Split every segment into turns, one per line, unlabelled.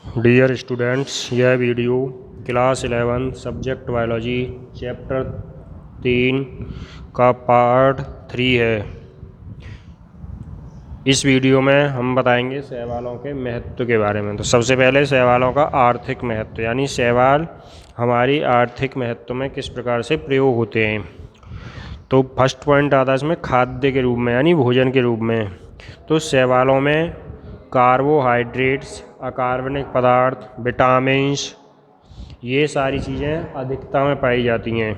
Dear students, यह video class 11 subject biology chapter 3 का part 3 है। इस वीडियो में हम बताएंगे शैवालों के महत्व के बारे में। तो सबसे पहले शैवालों का आर्थिक महत्व, यानी शैवाल हमारी आर्थिक महत्व में किस प्रकार से प्रयोग होते हैं। तो फर्स्ट पॉइंट आता है इसमें खाद्य के रूप में, यानी भोजन के रूप में। तो शैवालों में कार्बोहाइड्रेट्स, अकार्बनिक पदार्थ, विटामिन्स, ये सारी चीज़ें अधिकता में पाई जाती हैं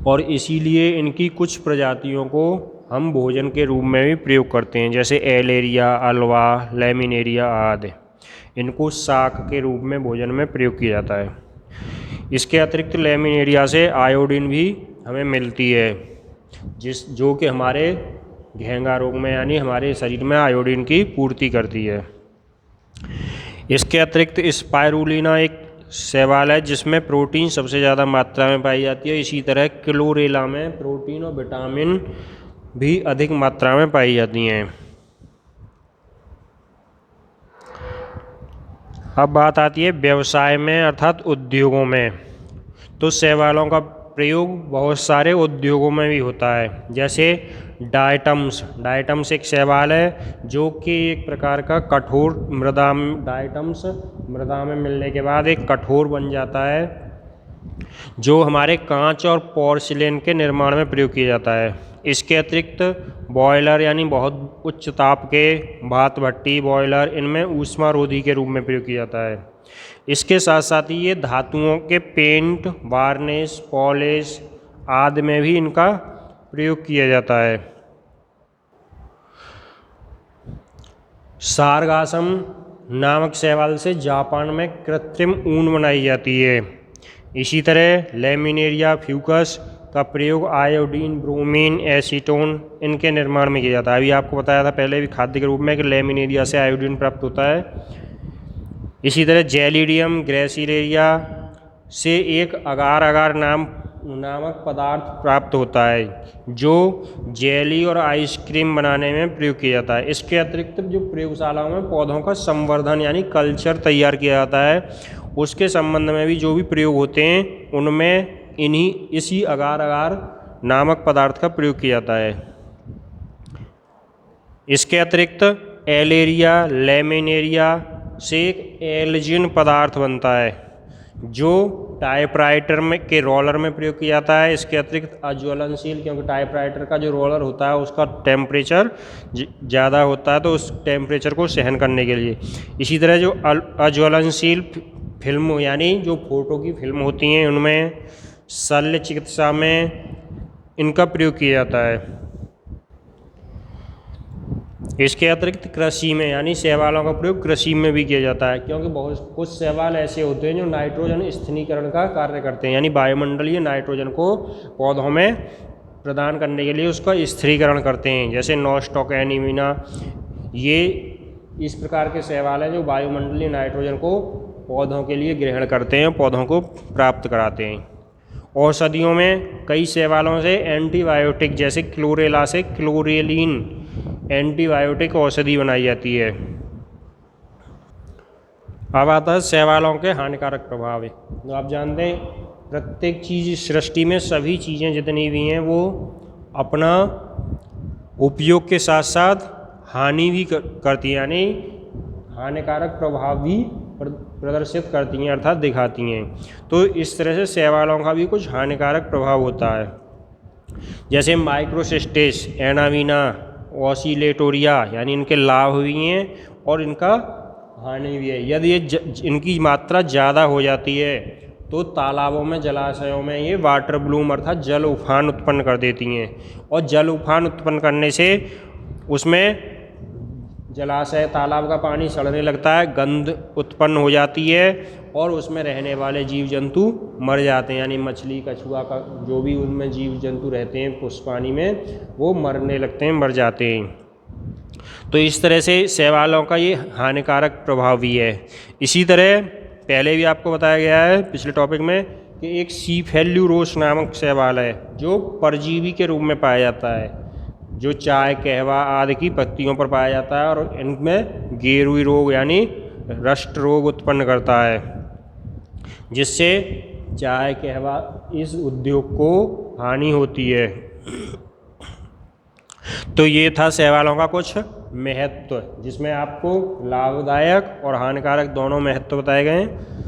और इसीलिए इनकी कुछ प्रजातियों को हम भोजन के रूप में भी प्रयोग करते हैं, जैसे एलेरिया, अल्वा, लेमिनेरिया आदि। इनको शाक के रूप में भोजन में प्रयोग किया जाता है। इसके अतिरिक्त लेमिनेरिया से आयोडीन भी हमें मिलती है, जो कि हमारे घेंगा रोग में, यानी हमारे शरीर में आयोडीन की पूर्ति करती है। इसके अतिरिक्त स्पाइरुलिना एक शैवाल है जिसमें प्रोटीन सबसे ज़्यादा मात्रा में पाई जाती है। इसी तरह क्लोरेला में प्रोटीन और विटामिन भी अधिक मात्रा में पाई जाती हैं। अब बात आती है व्यवसाय में, अर्थात उद्योगों में। तो शैवालों का प्रयोग बहुत सारे उद्योगों में भी होता है, जैसे डायटम्स एक शैवाल है जो कि एक प्रकार का कठोर डायटम्स मृदा में मिलने के बाद एक कठोर बन जाता है, जो हमारे कांच और पोर्सिलेन के निर्माण में प्रयोग किया जाता है। इसके अतिरिक्त बॉयलर, यानी बहुत उच्च ताप के भाप भट्टी बॉयलर, इनमें ऊष्मारोधी के रूप में प्रयोग किया जाता है। इसके साथ साथ ही ये धातुओं के पेंट, वार्निश, पॉलिश आदि में भी इनका प्रयोग किया जाता है। सारगासम नामक शैवाल से जापान में कृत्रिम ऊन बनाई जाती है। इसी तरह लेमिनेरिया फ्यूकस का प्रयोग आयोडीन, ब्रोमीन, एसीटोन इनके निर्माण में किया जाता है। अभी आपको बताया था पहले भी खाद्य के रूप में कि लेमिनेरिया से आयोडीन प्राप्त होता है। इसी तरह जेलिडियम ग्रेसिलेरिया से एक अगार अगार नामक पदार्थ प्राप्त होता है, जो जेली और आइसक्रीम बनाने में प्रयोग किया जाता है। इसके अतिरिक्त जो प्रयोगशालाओं में पौधों का संवर्धन, यानी कल्चर तैयार किया जाता है, उसके संबंध में भी जो भी प्रयोग होते हैं उनमें इसी अगार अगार नामक पदार्थ का प्रयोग किया जाता है। इसके अतिरिक्त एलेरिया, लेमिनेरिया से एक एल्जिन पदार्थ बनता है, जो टाइपराइटर के रोलर में प्रयोग किया जाता है। इसके अतिरिक्त अज्वलनशील, क्योंकि टाइपराइटर का जो रोलर होता है उसका टेम्परेचर ज़्यादा होता है, तो उस टेम्परेचर को सहन करने के लिए। इसी तरह जो अज्वलनशील फिल्म, यानी जो फोटो की फिल्म होती हैं, उनमें शल्य चिकित्सा में इनका प्रयोग किया जाता है। इसके अतिरिक्त कृषि में, यानी शैवालों का प्रयोग कृषि में भी किया जाता है, क्योंकि बहुत कुछ शैवाल ऐसे होते हैं जो नाइट्रोजन स्थिरीकरण का कार्य करते हैं, यानी वायुमंडलीय नाइट्रोजन को पौधों में प्रदान करने के लिए उसका स्थिरीकरण करते हैं, जैसे नॉस्टॉक एनीमिना। ये इस प्रकार के शैवाल हैं जो वायुमंडलीय नाइट्रोजन को पौधों के लिए ग्रहण करते हैं, पौधों को प्राप्त कराते हैं। औषधियों में कई शैवालों से एंटीबायोटिक, जैसे क्लोरेला से क्लोरेलिन एंटीबायोटिक औषधि बनाई जाती है। अब आता है शैवालों के हानिकारक प्रभाव। तो आप जानते हैं प्रत्येक चीज़ सृष्टि में, सभी चीज़ें जितनी भी हैं वो अपना उपयोग के साथ साथ हानि भी करती हैं, यानी हानिकारक प्रभाव भी प्रदर्शित करती हैं, अर्थात दिखाती हैं। तो इस तरह से शैवालों का भी कुछ हानिकारक प्रभाव होता है, जैसे माइक्रोसिस्टेस, एनावीना, ऑसिलेटोरिया, यानी इनके लाभ भी हैं और इनका हानि भी है। यदि इनकी मात्रा ज़्यादा हो जाती है तो तालाबों में, जलाशयों में ये वाटर ब्लूम, अर्थात जल उफान उत्पन्न कर देती हैं, और जल उफान उत्पन्न करने से उसमें जलाशय, तालाब का पानी सड़ने लगता है, गंध उत्पन्न हो जाती है और उसमें रहने वाले जीव जंतु मर जाते हैं, यानी मछली, कछुआ का जो भी उनमें जीव जंतु रहते हैं उस पानी में, वो मरने लगते हैं, मर जाते हैं। तो इस तरह से शैवालों का ये हानिकारक प्रभाव भी है। इसी तरह पहले भी आपको बताया गया है पिछले टॉपिक में कि एक सीफेल्यूरोस नामक शैवाल है जो परजीवी के रूप में पाया जाता है, जो चाय, कहवा आदि की पत्तियों पर पाया जाता है, और इनमें गेरुई रोग, यानी रस्ट रोग उत्पन्न करता है, जिससे चाय कहवा इस उद्योग को हानि होती है। तो ये था शैवालों का कुछ महत्व, जिसमें आपको लाभदायक और हानिकारक दोनों महत्व बताए गए हैं।